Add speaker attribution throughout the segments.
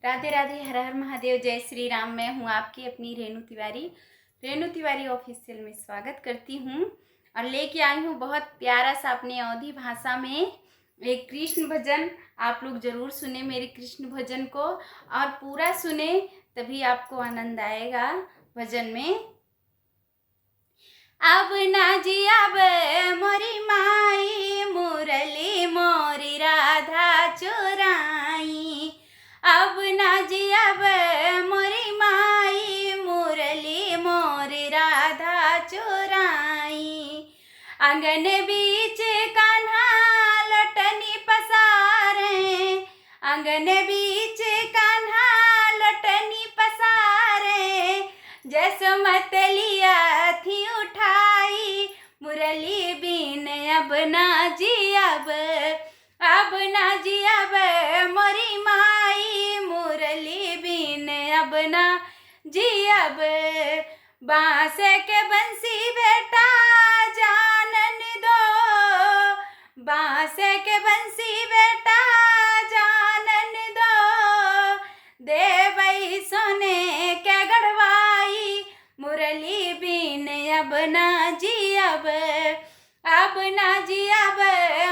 Speaker 1: राधे राधे, हर हर महादेव, जय श्री राम। मैं हूँ आपकी अपनी रेणु तिवारी ऑफिशियल में स्वागत करती हूँ और लेके आई हूँ बहुत प्यारा सा अपने अवधी भाषा में एक कृष्ण भजन। आप लोग जरूर सुने मेरे कृष्ण भजन को और पूरा सुने, तभी आपको आनंद आएगा भजन में। अब ना जी अब मोरी माई मुरली मोरी राधा चोराई। अब ना जी अब मोरी माई मुरली मोरी राधा चोराई। आंगन बीच कान्हा लटनी पसारे, आंगन बीच कान्हा लटनी पसारे। जसमत लिया थी उठाई मुरली बीन अब ना जी अब ना जी अब मोरी माई मुरली बीन अब ना जी अब। बांस के बंसी बेटा जानन दो, बांस के बंसी बेटा जानन दो। देवई सोने के गढ़वाई मुरली बीन अब ना जी अब ना जी अब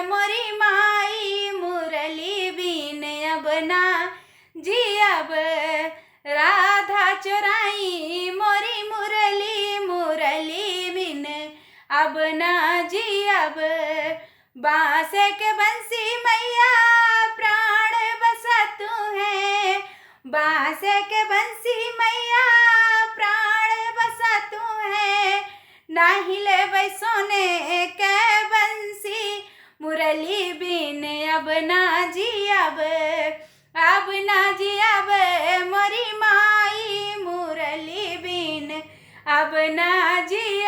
Speaker 1: मोरी माई मुरली बीन अब ना जी अब। राधा चोराई मोरी मुरली मुरली बिन अब ना जी अब। बांस के बंसी मैया प्राण बसा तू है, बांस के बंसी मैया प्राण बसा तू है। नाही ले सोने के बंसी मुरली बिन अब ना जी अब ना जी अब मोरी माई मुरली बिन अब ना जी